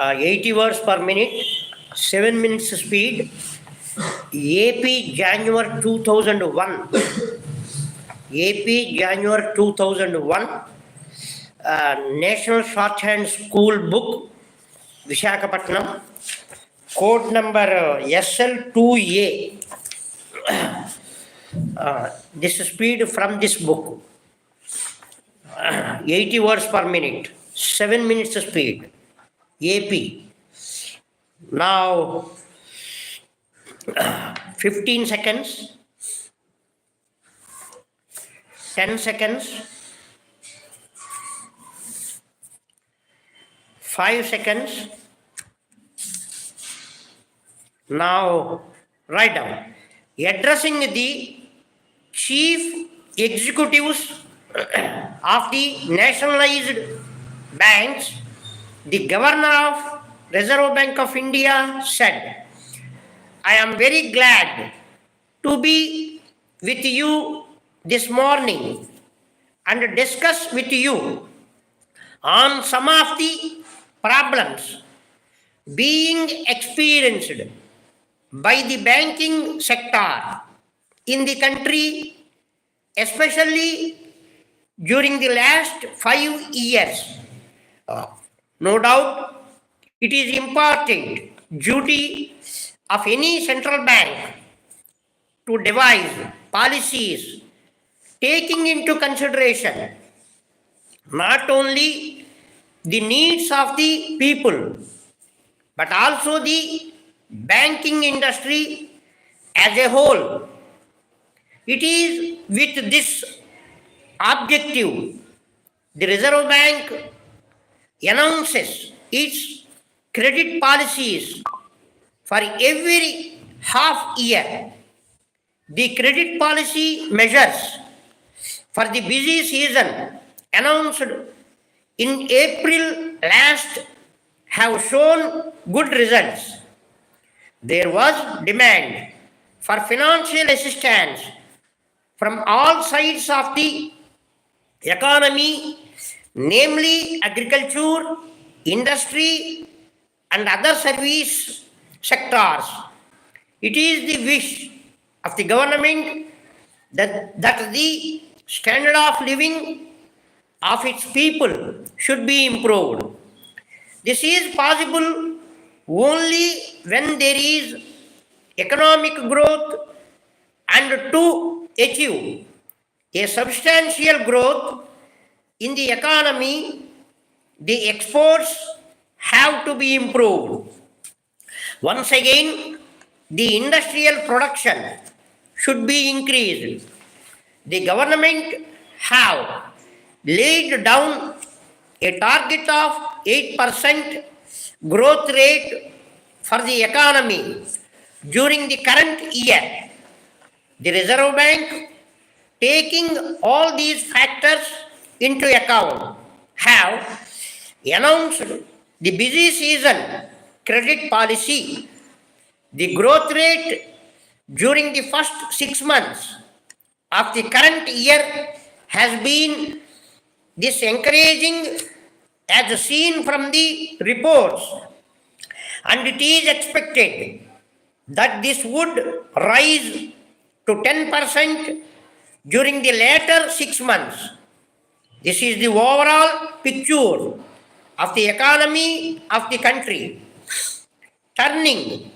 80 words per minute, 7 minutes speed. AP January 2001. AP January 2001. National Shorthand School Book, Visakhapatnam. Code number SL2A. This speed from this book. 80 words per minute, 7 minutes speed. AP. Now, 15 seconds, 10 seconds, 5 seconds. Now, write down. Addressing the chief executives of the nationalized banks, the governor of Reserve Bank of India said, I am very glad to be with you this morning and discuss with you on some of the problems being experienced by the banking sector in the country, especially during the last 5 years. No doubt, it is important duty of any central bank to devise policies taking into consideration not only the needs of the people, but also the banking industry as a whole. It is with this objective the Reserve Bank announces its credit policies for every half year. The credit policy measures for the busy season announced in April last have shown good results. There was demand for financial assistance from all sides of the economy, namely agriculture, industry, and other service sectors. It is the wish of the government that the standard of living of its people should be improved. This is possible only when there is economic growth, and to achieve a substantial growth in the economy, the exports have to be improved. Once again, the industrial production should be increased. The government have laid down a target of 8% growth rate for the economy during the current year. The Reserve Bank, taking all these factors into account, have announced the busy season credit policy. The growth rate during the first 6 months of the current year has been this encouraging as seen from the reports, and it is expected that this would rise to 10% during the later 6 months. This is the overall picture of the economy of the country. Turning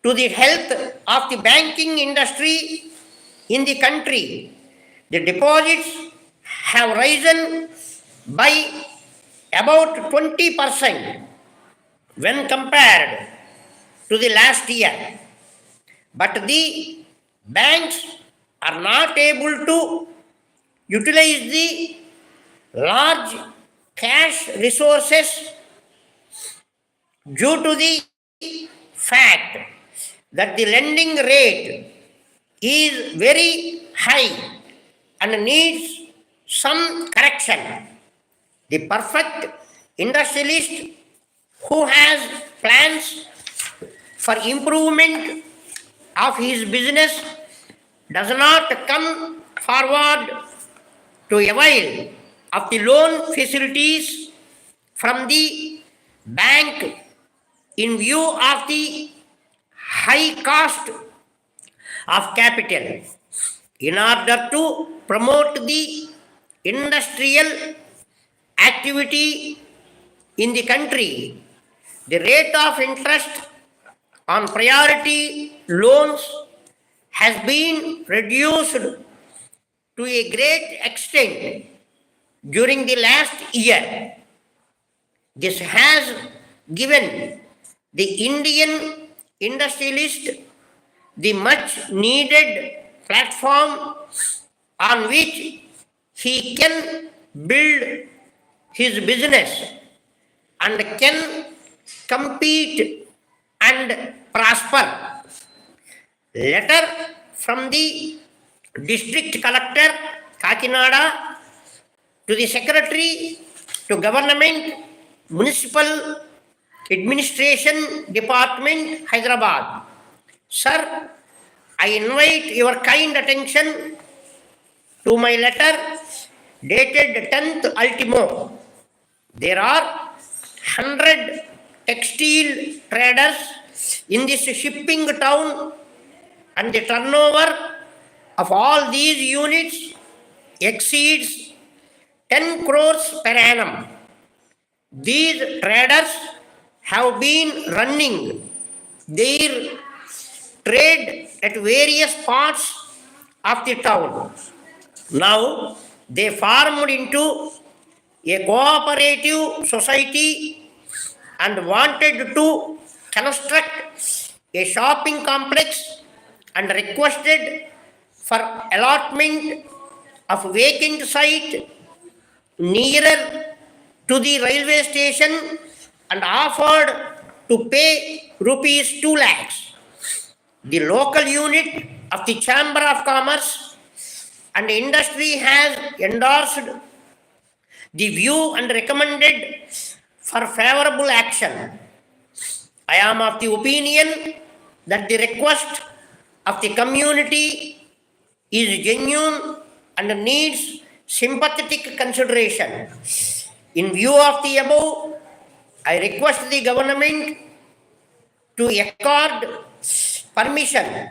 to the health of the banking industry in the country, the deposits have risen by about 20% when compared to the last year. But the banks are not able to utilize the large cash resources due to the fact that the lending rate is very high and needs some correction. The perfect industrialist who has plans for improvement of his business does not come forward to avail of the loan facilities from the bank in view of the high cost of capital, in order to promote the industrial activity in the country, the rate of interest on priority loans has been reduced to a great extent during the last year. This has given the Indian industrialist the much needed platform on which he can build his business and can compete and prosper. Letter from the District Collector, Kakinada, to the Secretary to Government Municipal Administration Department, Hyderabad. Sir, I invite your kind attention to my letter dated 10th ultimo. There are 100 textile traders in this shipping town, and the turnover of all these units exceeds 10 crores per annum. These traders have been running their trade at various parts of the town. Now they formed into a cooperative society and wanted to construct a shopping complex and requested for allotment of vacant site nearer to the railway station and offered to pay rupees 2 lakhs. The local unit of the Chamber of Commerce and Industry has endorsed the view and recommended for favorable action. I am of the opinion that the request of the community is genuine and needs sympathetic consideration. In view of the above, I request the government to accord permission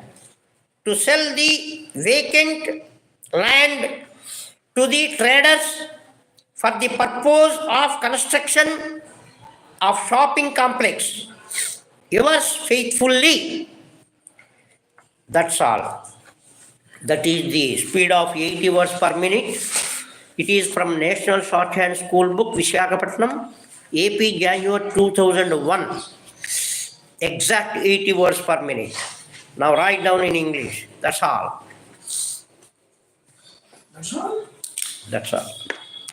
to sell the vacant land to the traders for the purpose of construction of shopping complex. Yours faithfully. That's all. That is the speed of 80 words per minute. It is from National Shorthand School Book, Visakhapatnam, AP, January 2001. Exact 80 words per minute. Now write down in English. That's all. That's all? That's all.